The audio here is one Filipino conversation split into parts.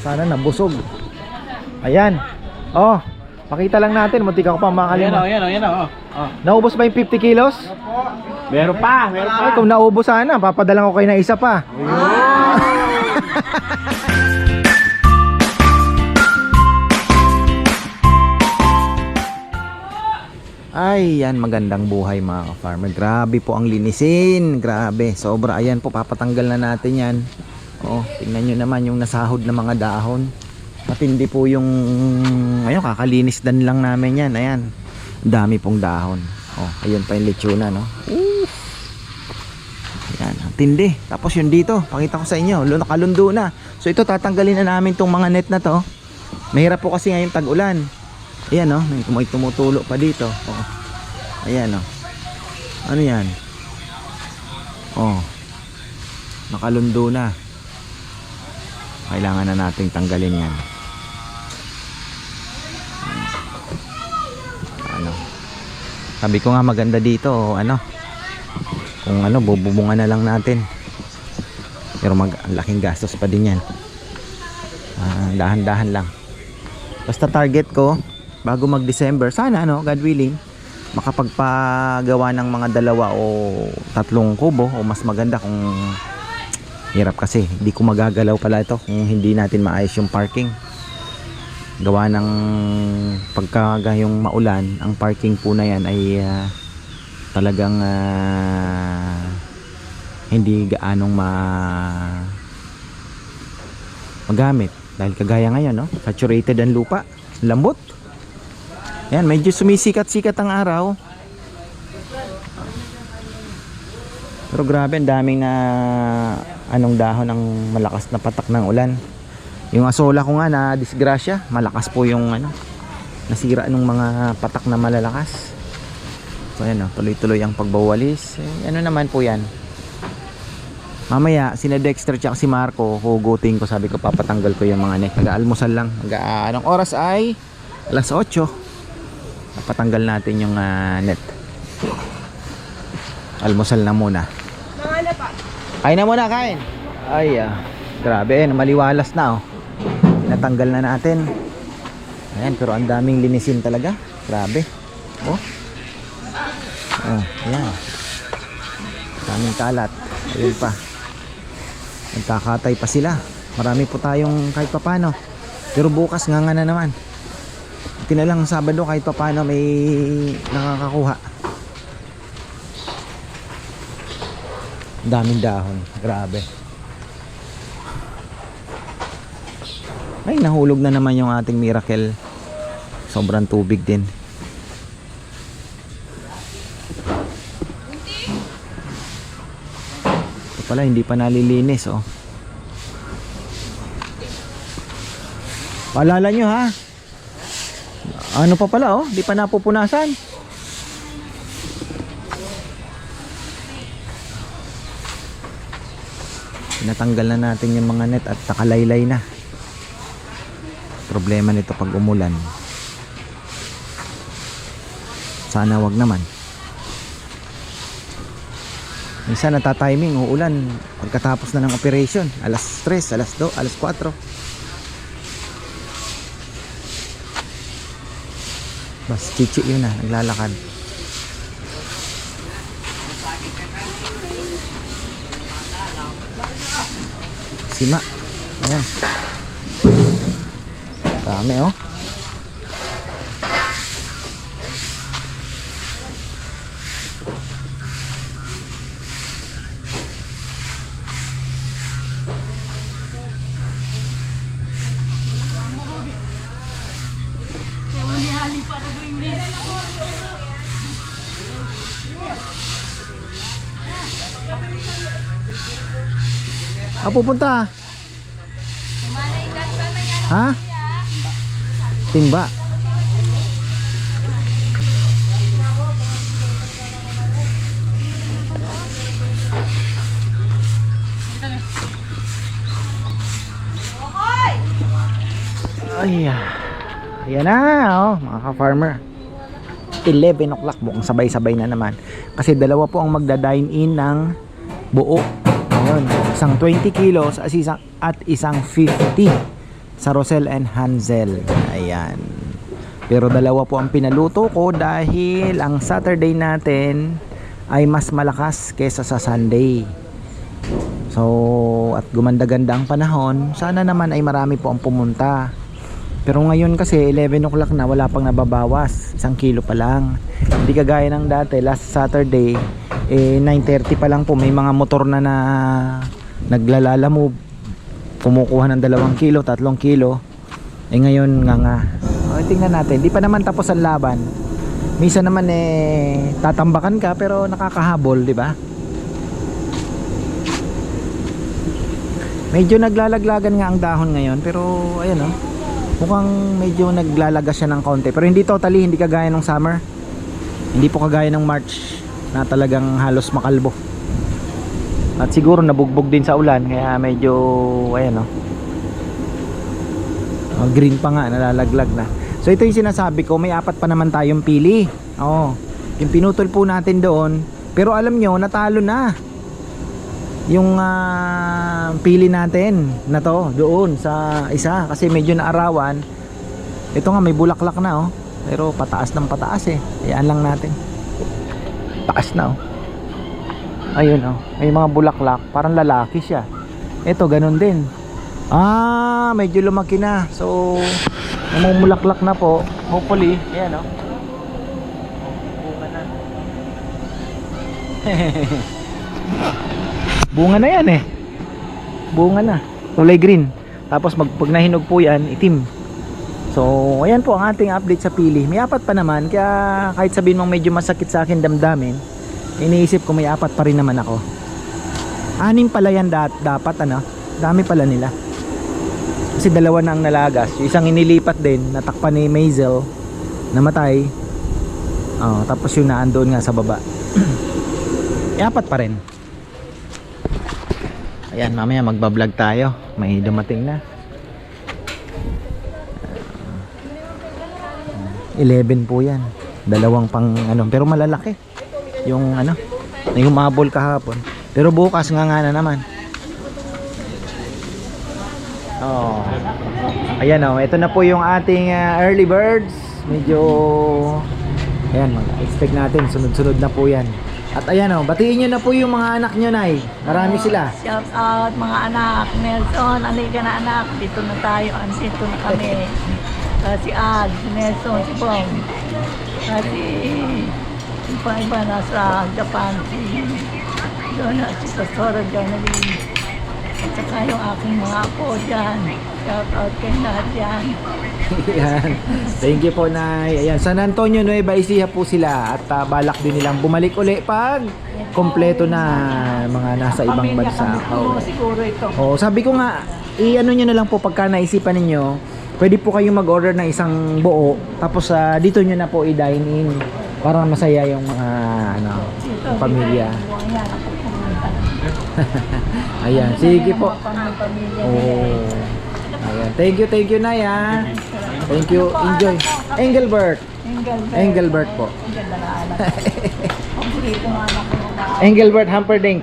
Sana nabusog. Ayan. Oh, pakita lang natin, muntik ako pa makalimutan. Ayan o. Naubos ba yung 50 kilos? Meron pa. Ay, kung naubos sana, papadalang ko kayo na isa pa. Ay, yan, magandang buhay mga ka-farmer. Grabe po ang linisin. Grabe, sobra. Ayan po, papatanggal na natin yan. Oh, tingnan nyo naman yung nasahod na mga dahon. Matindi po yung, ayun, kakalinis dan lang namin yan. Ayan, dami pong dahon. Oh, ayun pa yung lechona, no? Ayan, tindi. Tapos yun dito, pakita ko sa inyo, nakalundo na. So ito, tatanggalin na namin tong mga net na to. Mahirap po kasi ngayon tag-ulan. Ayan, no? May tumutulo pa dito. Oh. Ayan, no? Ano yan? Oh, nakalundo na. Kailangan na nating tanggalin yan. Ano? Sabi ko nga maganda dito, ano? Kung ano, bububungan na lang natin. Pero ang laking gastos pa din yan. Dahan-dahan lang. Basta target ko, bago mag-December, sana, ano, God willing, makapagpagawa ng mga 2 o 3 kubo o mas maganda. Kung hirap kasi, hindi ko magagalaw pala ito kung hindi natin maayos yung parking. Gawa ng pagka yung maulan, ang parking po na yan ay talagang hindi gaanong magamit dahil kagaya ngayon, no? Saturated ang lupa, lambot. Yan, medyo sumisikat-sikat ang araw. Pero grabe, ang daming na anong dahon ng malakas na patak ng ulan. Yung asola ko nga na disgrasya, malakas po yung ano, nasira nung mga patak na malalakas. So ayan, tuloy-tuloy ang pagbawalis. Ano naman po yan. Mamaya, sina Dexter tsaka si Marco, hugutin ko, sabi ko papatanggal ko yung mga net. Nag-aalmusal lang. Anong oras ay? Alas 8. Papatanggal natin yung net. Almusal na muna. Kain na muna, kain. Ay, grabe, maliwalas na, oh. Natanggal na natin. Ayan, pero ang daming linisin talaga. Grabe. Oh. Oh, ayan. Daming kalat. Ayun pa. Nagkakatay pa sila. Marami po tayong kahit papano. Pero bukas nga na naman. Tinalang Sabado kahit papano may nakakakuha. Daming dahon. Grabe. Ay, nahulog na naman yung ating miracle. Sobrang tubig din. Ito pala, hindi pa nalilinis, oh. Paalala nyo, ha? Ano pa pala, oh? Hindi pa napupunasan. Natanggal na natin yung mga net at nakalaylay na. Problema nito pag umulan. Sana wag naman. Minsan natatiming, uulan pagkatapos na ng operation. Alas 3, alas 2, alas 4. Bas chichi yun na, naglalakad. Sima. Ayan. Dami, oh. Pupunta? Ha? Timba. Ay, ayan na, oh, mga ka-farmer. 11 o'clock, mukhang sabay-sabay na naman. Kasi dalawa po ang magda-dine in ng buo. Ayun, isang 20 kilos at isang 50. sa Rosel and Hansel. Ayan. Pero dalawa po ang pinaluto ko dahil ang Saturday natin ay mas malakas kesa sa Sunday. So, at gumanda-ganda ang panahon, sana naman ay marami po ang pumunta. Pero ngayon kasi 11 o'clock na, wala pang nababawas, 1 kilo pa lang. Hindi kagaya ng dati, last Saturday 9:30 pa lang po may mga motor na naglalala-move, kumukuha ng 2 kilo, 3 kilo. Ngayon nga. Tingnan natin, di pa naman tapos ang laban. Minsan naman tatambakan ka pero nakakahabol, di ba? Medyo naglalaglagan nga ang dahon ngayon, pero ayan mukhang medyo naglalagas siya ng konti. Pero hindi totally, hindi kagaya ng summer. Hindi po kagaya ng March na talagang halos makalbo. At siguro nabugbog din sa ulan, kaya medyo ayan green pa nga, nalalaglag na. So ito yung sinasabi ko, may 4 pa naman tayong pili. Yung pinutol po natin doon, pero alam nyo, natalo na yung pili natin na to doon sa isa, kasi medyo naarawan. Ito nga may bulaklak na pero pataas ng pataas Hayaan lang natin. Taas na ayun may mga bulaklak, parang lalaki siya. Ito ganun din. Medyo lumaki na. So namumulaklak na po. Hopefully, ayan bunga na. Bunga na yan bunga na, kulay green. Tapos pag nahinog po yan, itim. So ayan po ang ating update sa pili. May 4 pa naman, kaya kahit sabihin mong medyo masakit sa akin damdamin, iniisip ko may 4 pa rin naman ako. 6 pala yan dapat dami pala nila, kasi 2 na ang nalagas. Yung isang inilipat din, natakpan ni Maisel, namatay. Tapos yung naandoon nga sa baba. 4 pa rin. Ayan, mamaya magbablog tayo, may dumating na 11 po yan, 2 pang pero malalaki yung yung umabol kahapon. Pero bukas nga na naman. Ayan ito na po yung ating early birds. Medyo ayan, mag-expect natin sunod-sunod na po yan. At ayan batiin nyo na po yung mga anak nyo, Nay. Marami sila. Shout out mga anak. Nelson, alika na anak. Dito na tayo. Andito na kami. Si Ad, si Nelson, si Bong. Si iba nasa Japan. Si Donna, si Sasora Journaling. At saka yung aking mga apo dyan. Shout out kay lahat dyan. Ayan. Thank you po, Nay. Ayan, San Antonio, Nueva Ecija po sila. At balak din nilang bumalik uli pag kompleto na mga nasa ibang bansa. Siguro ito. Sabi ko nga, nyo na lang po pagka naisipan ninyo, pwede po kayong mag-order ng isang buo, tapos dito nyo na po i-dine in para masaya yung mga pamilya. Ayan, sige po. Ayan, thank you, Naya. Thank you, enjoy. Engelbert po. Engelbert Humperdinck.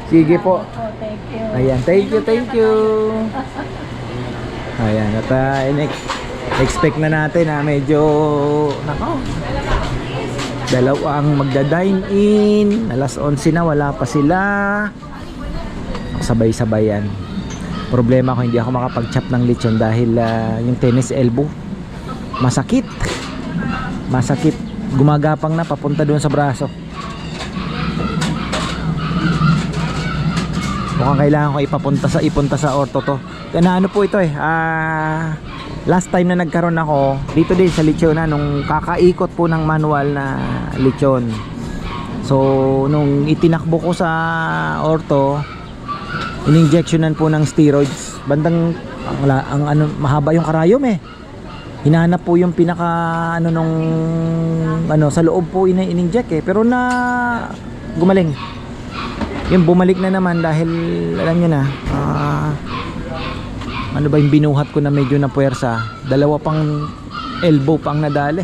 Sige po. Ayan, thank you. Ayan, at expect na natin medyo dalawang magda-dine in. Alas 11 na, wala pa sila. Sabay-sabayan. Problema ko, hindi ako makapag-chop ng lechon dahil yung tennis elbow masakit. Gumagapang na papunta doon sa braso. Mukhang kailangan ko ipunta sa orto to. Kaya po ito last time na nagkaroon ako dito din sa lechon nung kakaikot po ng manual na lechon. So nung itinakbo ko sa orto, in-injectionan po ng steroids. Bandang mahaba yung karayom Hinanap po yung pinaka sa loob po in-inject pero gumaling. Yung bumalik na naman dahil alam niyo na yung binuhat ko na medyo na puwersa. 2 pang elbow pang nadali.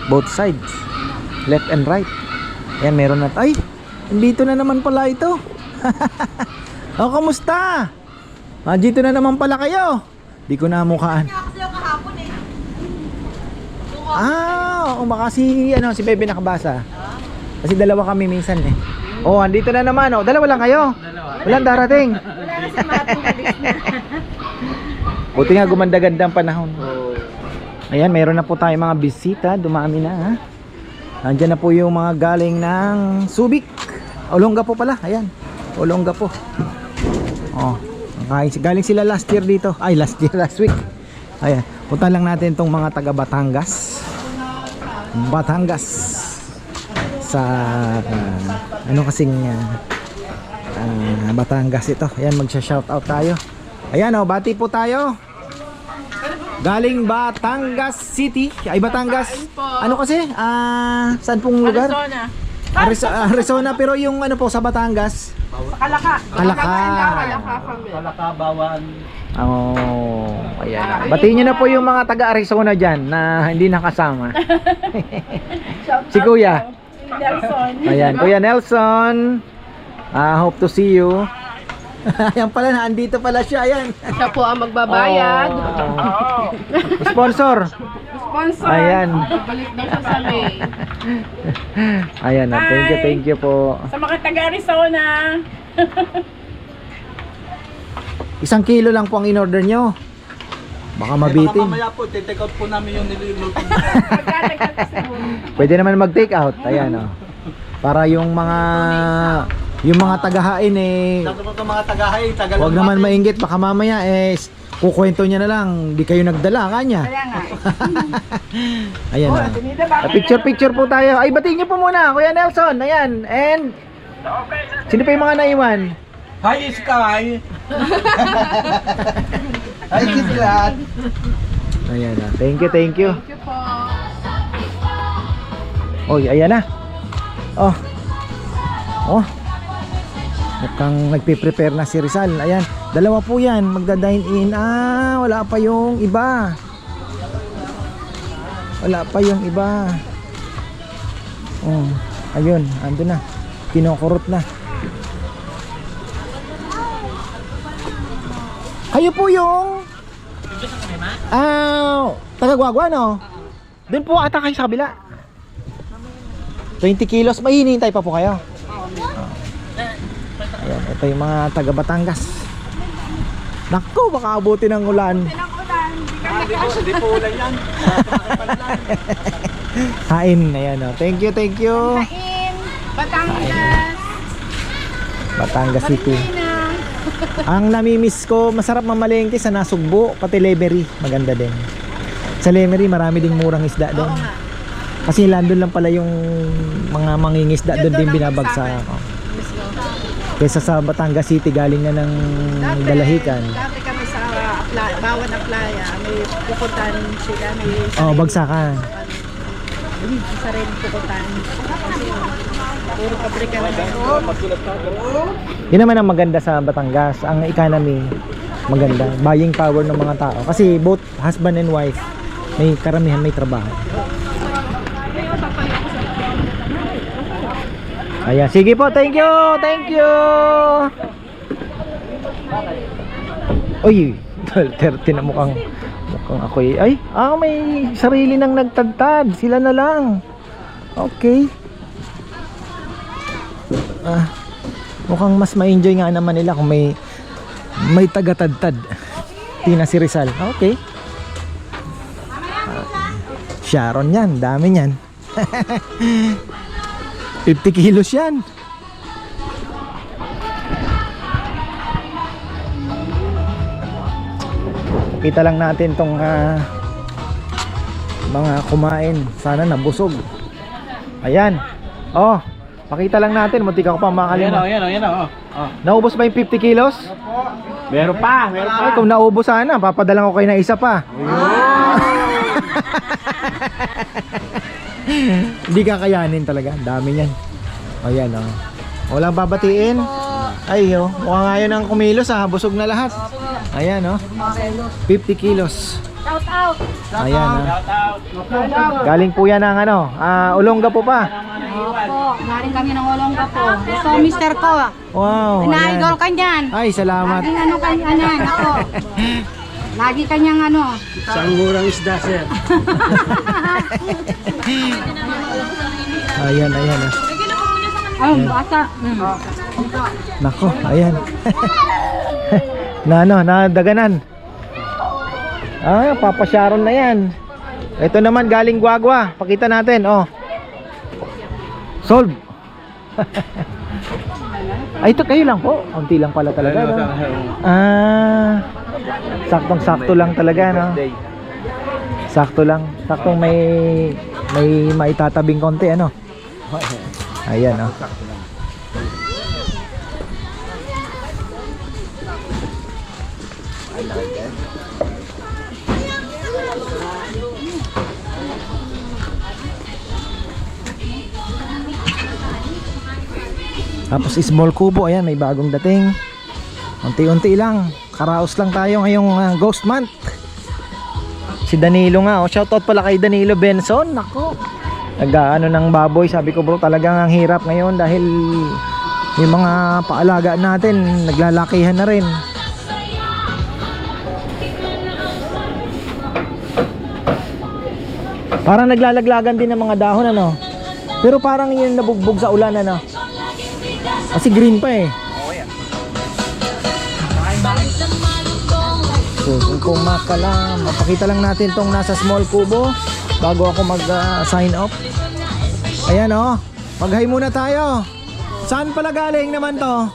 Both sides. Left and right. Ayan, meron na. Ay, dito na naman pala ito. Kamusta? Dito na naman pala kayo. Di ko na mukhaan. Oo, baka si Bebe nakabasa. Kasi dalawa kami minsan eh. Oh, andito na naman oh. Dalawa lang kayo. Walang darating. Buti nga gumanda-ganda ang panahon. Ayan, meron na po tayo mga bisita. Dumami na ha. Nandiyan na po yung mga galing ng Subic. Olonga po pala. Ayan. Olonga po. Oh, galing sila last year dito. Ay, last week. Ayan. Punta lang natin tong mga taga Batangas. Batangas. Sa ano kasing Batangas ito. Ayan, magsha-shoutout tayo. Ayan oh, bati po tayo. Galing Batangas City. Ay, Batangas. Ano kasi? Saan pong lugar? Arizona, pero yung ano po sa Batangas? Kalaka. Kalaka, Bawan. Oh, ayan. Batiin nyo na po yung mga taga Arizona dyan na hindi nakasama. Si Kuya. Nelson. Ayan, Kuya Nelson. Hope to see you. Ayan pala, andito pala siya. Ayan. Siya po ang magbabayad. Sponsor. Sponsor. Ayan. Balik daw siya sa May. Ayan, thank you po. Sa mga taga-Arizona. 1 kilo lang po ang in-order nyo. Baka mabitin. Mamaya po, take out po namin yung niluluto. Pwede naman mag-take out. Ayan oh. Para yung mga tagahain eh, Dato po mga tagahay, tagal. huwag naman mainggit. Baka mamaya eh kukwento niya na lang, di kayo nagdala kanya. Kaya nga. Ayan oh. Picture po tayo. Ay, batiin niyo po muna, Kuya Nelson. Ayan. And sino pa yung mga naiwan? Hi, Sky! Hi, Kislat! Ayan oh. Thank you. Thank you po. Oy, ayan na. Oh. Mukhang nagpe-prepare na si Rizal. Ayan, dalawa po yan, magda-dine in. Wala pa yung iba. Oh, ayun, ando na. Kinokorot na. Kayo po yung taga-Guagua, no? Doon po ata kayo sa kabila. 20 kilos, may hinihintay pa po kayo. Ayan, ito yung mga taga Batangas. Naku, baka abutin ng ulan. Hindi po ulan yan. Hain, ayan o. Thank you. Batangas City. Ang namimiss ko, masarap mamalengke sa Nasugbo, pati Lemery, maganda din. Sa Lemery, marami ding murang isda doon. Kasi landon lang pala yung mga mangingisda doon din binabagsak. Kesa sa Batangas City, galing na ng Dalahican. Dati kami sa Bawan na Playa, may pupuntahan sila. Bagsakan. Sa rin pupuntahan. Kasi puro pabrika na Yun naman ang maganda sa Batangas. Ang economy, maganda. Buying power ng mga tao. Kasi both husband and wife, may karamihan may trabaho. Ayan, sige po, thank you. Uy, 30 na mukhang ako eh. Ay, may sarili nang nagtadtad. Sila na lang. Okay. Mukhang mas ma-enjoy nga naman nila kung may taga-tadtad. Tina si Rizal. Okay. Sharon yan, dami yan. 50 kilos yan. Kita lang natin tong mga kumain. Sana nabusog. Ayan. Pakita lang natin. Muntik ako pa makalimutan. Ayan o. Naubos ba yung 50 kilos? Meron pa. Ay, kung naubos sana, papadalang ko kayo na isa pa. Hindi kakayanin talaga. Dami niyan. Ayan o. Walang babatiin. Ay mukha nga yun ang kumilos busog na lahat. Ayan 50 kilos. Shout out. Ayan Galing po yan ng Olonga po pa. Opo, galing kami ng Olongga po. Gusto ko mister ko. Wow, Na-idol ayan. ka niyan. Ay, salamat. Laging ano kanya niyan, ako. Lagi kanyang ano. Isang murang isda, sir. Ayan, ayan. Ayun, bata. Nako, ayan. Nadaganan. Ah, Papa Sharon na yan. Ito naman galing Guagua. Pakita natin, oh. Solve. Ay, ito kayo lang po. Unti lang pala talaga, no? Ah, saktong-sakto lang talaga, no? Sakto lang. Saktong may maitatabing konti, ano? Ayan, oh. Tapos small kubo, ayan, may bagong dating. Unti-unti lang. Karaos lang tayo ngayong Ghost Month. Si Danilo nga, oh, shoutout pala kay Danilo Benson. Nako. Nag-ano ng baboy, sabi ko bro, talagang ang hirap ngayon dahil yung mga paalagaan natin naglalakihan na rin. Parang naglalaglagan din ng mga dahon, ano. Pero parang yun nabugbog sa ulan, ano. Kasi green pa eh. So, kung kumakalam, mapakita lang natin tong nasa small kubo bago ako mag-sign off. Ayan, oh. Mag-hi muna tayo. Saan pala galing naman to?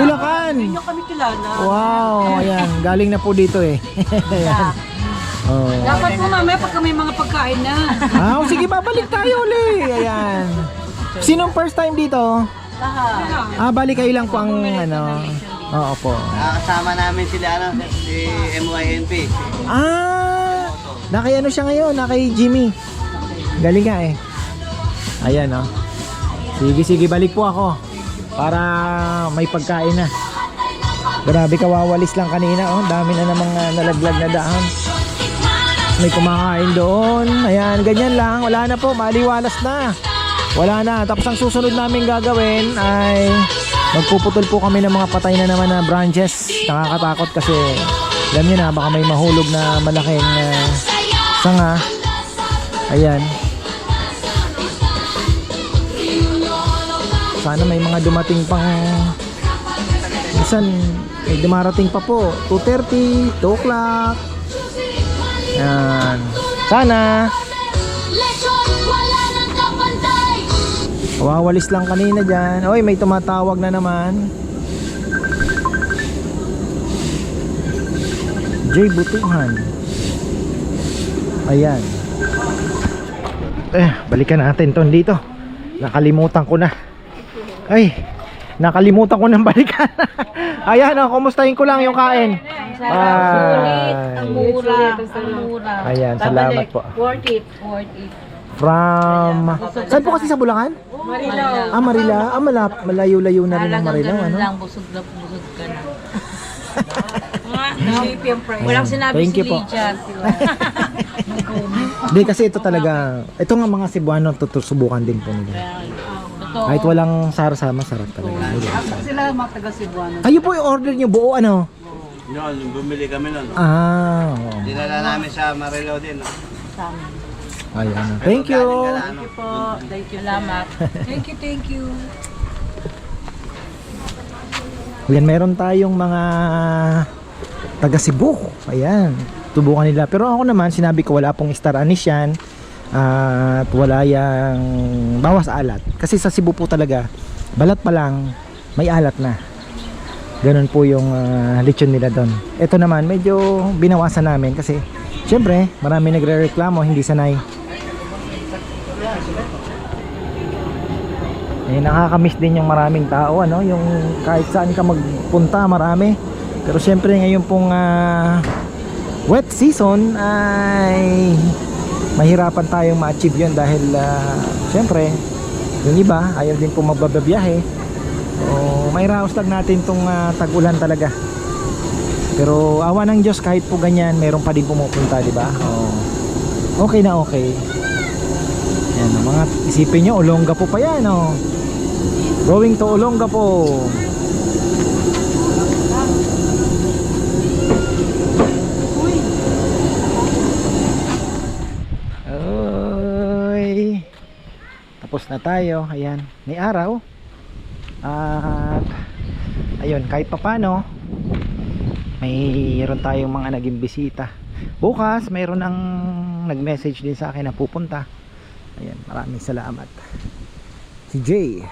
Bulacan. Hindi kami kilala. Wow, ayan. Galing na po dito eh. Ayan. Oh. Dapat po mamaya pagka may mga pagkain na. Ah, sige, babalik tayo uli. Ayan. Sinong first time dito? Ah, balik kayo lang po ang ano. Oo po. Nakasama namin sila, si MYNP. Ah, nakay ano siya ngayon, nakay Jimmy. Galing nga eh. Ayan, oh. Sige, balik po ako para may pagkain na. Grabe, kawawalis lang kanina, oh. Dami na namang nalaglag na daan. May kumakain doon. Ayan, ganyan lang. Wala na po, maliwalas na. Wala na. Tapos ang susunod namin gagawin ay magpuputol po kami ng mga patay na naman na branches. Nakakatakot kasi alam nyo na, baka may mahulog na malaking sanga. Ayan. Sana may mga dumating pang minsan may dumarating pa po 2:30, 2 o'clock. Ayan. Sana wawalis lang kanina dyan. Oy, may tumatawag na naman. Jay Butuhan. Ayan. Balikan natin to dito. Nakalimutan ko na. Ay, nakalimutan ko nang balikan. Ayan, oh, kumustahin ko lang yung kain. Ang mura. Ayan, salamat po. Worth it. From saan po kasi sa Bulacan? Marilao. Ah, Marila. Ah, malayo-layo na rin ang Marilao, ano? lang, busog ka na. Walang sinabi Thank si you po. Lydia. Hindi, kasi ito talaga, ito nga mga Cebuano, subukan din po nila. Totoo. Kahit walang sarsa, masarap talaga. Sila mga taga Cebuano. Kayo po yung order nyo buo, ano? Yun, bumili kami nun. Ah, oo. Dinala namin sa Marilao din. Ayan. Thank you. Thank you po. Thank you. Salamat. Thank you. Ayan, meron tayong mga taga Cebu. Ayan, tubukan nila. Pero ako naman, sinabi ko wala pong star anise yan. At wala yang bawas alat. Kasi sa Cebu po talaga, balat pa lang, may alat na. Ganun po yung lechon nila doon. Ito naman, medyo binawasan namin kasi syempre, marami nagre-reklamo, hindi sanay. Nakakamiss din yung maraming tao, ano, yung kahit saan ka magpunta, marami. Pero syempre ngayon pong wet season ay mahirapan tayong ma-achieve yun dahil syempre yung iba ayaw din po magbabiyahe. So mahiraos lang natin tong tag-ulan talaga. Pero awa ng Diyos, kahit po ganyan meron pa din pumupunta, di ba? Okay na okay. Yan, mga isipin nyo, Olongapo pa yan, oh. Going to Olongapo. Oy. Tapos na tayo, ayan, may araw. At ayun, kahit papano mayroon tayong mga naging bisita. Bukas mayroon ang nag-message din sa akin na pupunta. Ayan, maraming salamat, si Jay.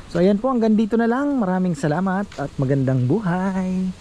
So ayan po, hanggang dito na lang. Maraming salamat at magandang buhay.